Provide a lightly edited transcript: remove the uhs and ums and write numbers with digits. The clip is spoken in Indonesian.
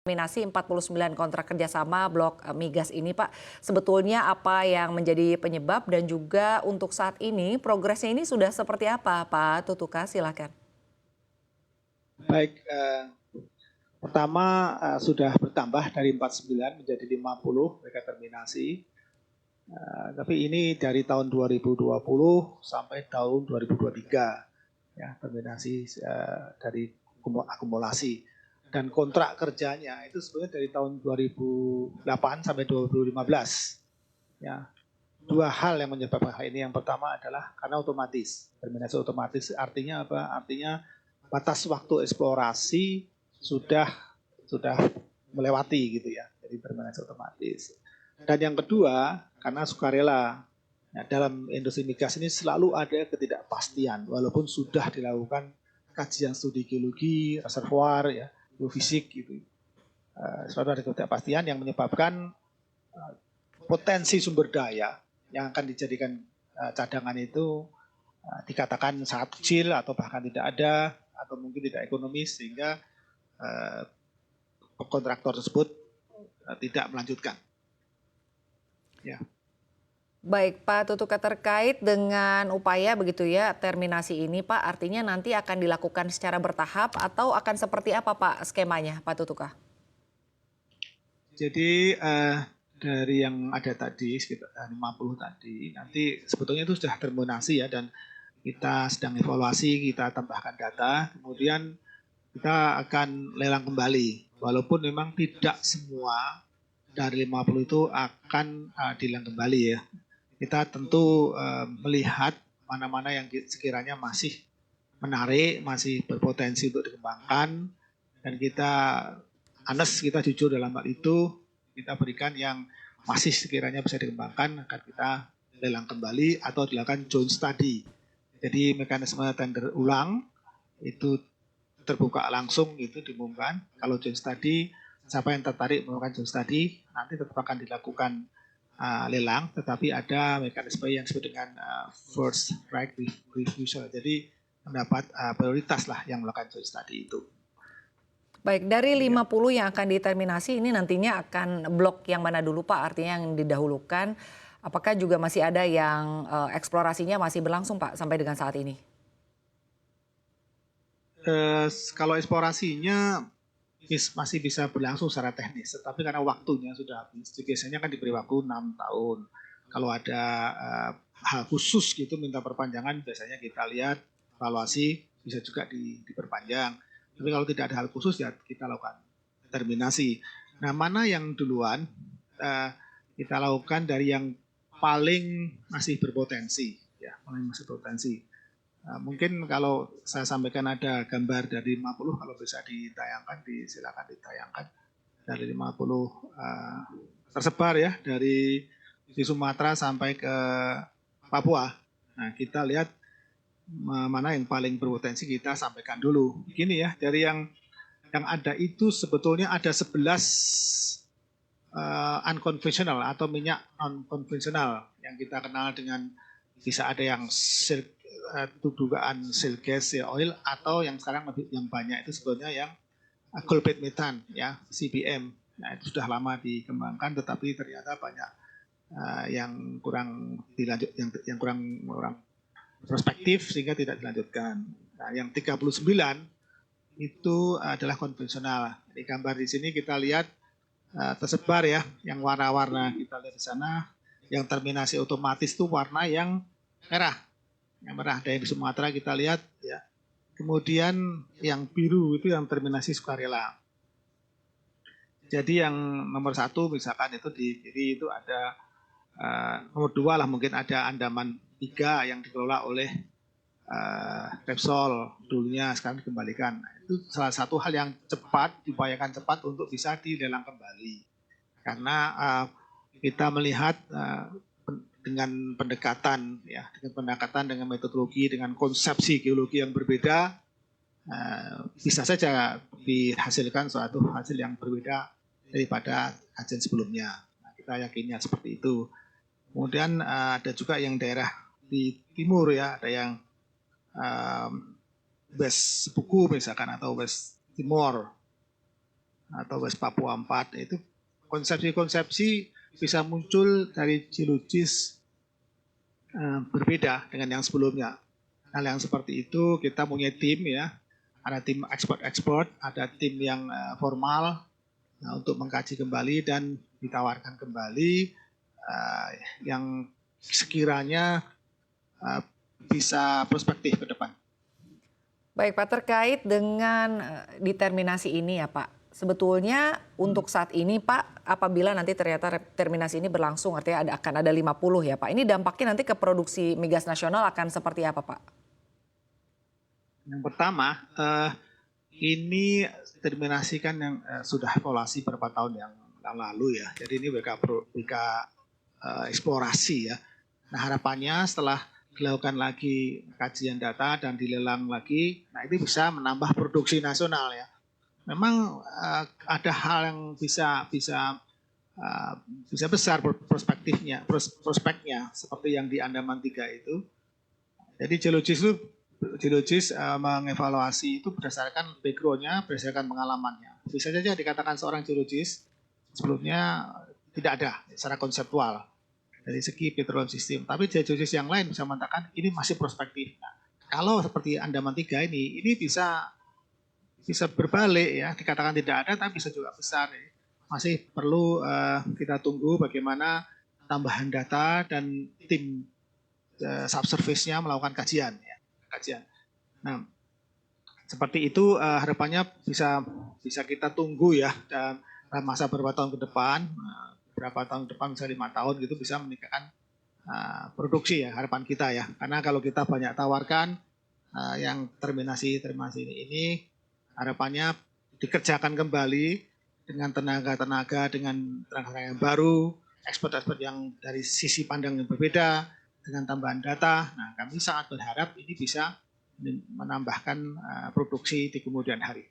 Terminasi 49 kontrak kerjasama blok migas ini Pak, sebetulnya apa yang menjadi penyebab dan juga untuk saat ini progresnya ini sudah seperti apa Pak Tutuka, silakan. Baik, pertama sudah bertambah dari 49 menjadi 50 mereka terminasi. Tapi ini dari tahun 2020 sampai tahun 2023 ya, terminasi dari akumulasi. Dan kontrak kerjanya itu sebenarnya dari tahun 2008 sampai 2015. Ya, dua hal yang menyebabkan hal ini. Yang pertama adalah karena otomatis. Terminasi otomatis artinya apa? Artinya batas waktu eksplorasi sudah melewati gitu ya. Jadi terminasi otomatis. Dan yang kedua, karena sukarela. Nah, dalam industri migas ini selalu ada ketidakpastian, walaupun sudah dilakukan kajian studi geologi, reservoir, ya, geofisik gitu. Selalu ada ketidakpastian yang menyebabkan potensi sumber daya yang akan dijadikan cadangan itu dikatakan sangat kecil atau bahkan tidak ada atau mungkin tidak ekonomis sehingga kontraktor tersebut tidak melanjutkan. Ya. Baik Pak Tutuka, terkait dengan upaya begitu ya terminasi ini Pak, artinya nanti akan dilakukan secara bertahap atau akan seperti apa Pak skemanya Pak Tutuka? Jadi dari yang ada tadi sekitar 50 tadi, nanti sebetulnya itu sudah terminasi ya, dan kita sedang evaluasi, kita tambahkan data, kemudian kita akan lelang kembali. Walaupun memang tidak semua dari 50 itu akan dilelang kembali ya. Kita tentu melihat mana-mana yang sekiranya masih menarik, masih berpotensi untuk dikembangkan, dan kita kita jujur dalam hal itu, kita berikan yang masih sekiranya bisa dikembangkan, akan kita lelang kembali atau dilakukan joint study. Jadi mekanisme tender ulang itu terbuka langsung, itu diumumkan. Kalau joint study, siapa yang tertarik melakukan joint study, nanti tetap akan dilakukan lelang, tetapi ada mekanisme yang disebut dengan first right refusal. Jadi mendapat prioritas lah yang melakukan joint study itu. Baik, dari 50 yang akan diterminasi ini nantinya akan blok yang mana dulu Pak? Artinya yang didahulukan, apakah juga masih ada yang eksplorasinya masih berlangsung Pak sampai dengan saat ini? Kalau eksplorasinya masih bisa berlangsung secara teknis, tetapi karena waktunya sudah habis, biasanya kan diberi waktu 6 tahun. Kalau ada hal khusus gitu minta perpanjangan, biasanya kita lihat evaluasi, bisa juga diperpanjang. Tapi kalau tidak ada hal khusus ya kita lakukan terminasi. Nah, mana yang duluan kita lakukan dari yang paling masih berpotensi, ya, paling masih berpotensi. Mungkin kalau saya sampaikan ada gambar dari 50, kalau bisa ditayangkan, silakan ditayangkan. Dari 50 tersebar ya, dari di Sumatera sampai ke Papua. Nah, kita lihat mana yang paling berpotensi, kita sampaikan dulu. Gini ya, dari yang ada itu sebetulnya ada 11 unconventional atau minyak non-konvensional yang kita kenal dengan, bisa ada yang dugaan shale gas ya, oil, atau yang sekarang yang banyak itu sebetulnya yang coal bed methane ya, CBM. Nah, itu sudah lama dikembangkan, tetapi ternyata banyak yang kurang dilanjut, yang kurang prospektif sehingga tidak dilanjutkan. Nah, yang 39 itu adalah konvensional. Di gambar di sini kita lihat tersebar ya, yang warna-warna kita lihat di sana. Yang terminasi otomatis itu warna yang merah. Yang merah dari Sumatera kita lihat ya. Kemudian yang biru itu yang terminasi sukarela. Jadi yang nomor 1 misalkan itu di kiri itu ada nomor 2 lah, mungkin ada Andaman 3 yang dikelola oleh Repsol dulunya, sekarang dikembalikan. Nah, itu salah satu hal yang cepat, diupayakan cepat untuk bisa dilelang kembali. Karena kita melihat dengan pendekatan ya, dengan metodologi, dengan konsepsi geologi yang berbeda, bisa saja dihasilkan suatu hasil yang berbeda daripada kajian sebelumnya. Nah, kita yakinnya seperti itu. Kemudian ada juga yang daerah di timur ya, ada yang West Sepuku misalkan atau West Timor. atau West Papua 4 itu konsepsi-konsepsi bisa muncul dari geologis berbeda dengan yang sebelumnya. Hal yang seperti itu kita punya tim ya, ada tim ekspor, ada tim yang formal untuk mengkaji kembali dan ditawarkan kembali yang sekiranya bisa prospektif ke depan. Baik Pak, terkait dengan determinasi ini ya Pak, sebetulnya untuk saat ini Pak, apabila nanti ternyata terminasi ini berlangsung, artinya akan ada 50 ya Pak, ini dampaknya nanti ke produksi migas nasional akan seperti apa Pak? Yang pertama, ini terminasi kan yang sudah evaluasi beberapa tahun yang lalu ya, jadi ini BK eksplorasi ya. Nah harapannya setelah dilakukan lagi kajian data dan dilelang lagi, nah ini bisa menambah produksi nasional ya. Memang ada hal yang bisa besar prospeknya seperti yang di Andaman 3 itu. Jadi geologis mengevaluasi itu berdasarkan background-nya, berdasarkan pengalamannya. Bisa saja dikatakan seorang geologis sebelumnya tidak ada secara konseptual dari segi petroleum sistem. Tapi geologis yang lain bisa mengatakan ini masih prospektif. Nah, kalau seperti Andaman 3 ini bisa berbalik ya, dikatakan tidak ada tapi bisa juga besar. Ya. Masih perlu kita tunggu bagaimana tambahan data dan tim subsurface-nya melakukan kajian. Nah, seperti itu harapannya bisa kita tunggu ya dalam masa beberapa tahun ke depan. Berapa tahun depan, bisa 5 tahun gitu, bisa meningkatkan produksi ya, harapan kita ya. Karena kalau kita banyak tawarkan yang terminasi ini harapannya dikerjakan kembali dengan tenaga dengan tenaga yang baru, expert yang dari sisi pandang yang berbeda, dengan tambahan data. Nah, kami sangat berharap ini bisa menambahkan produksi di kemudian hari.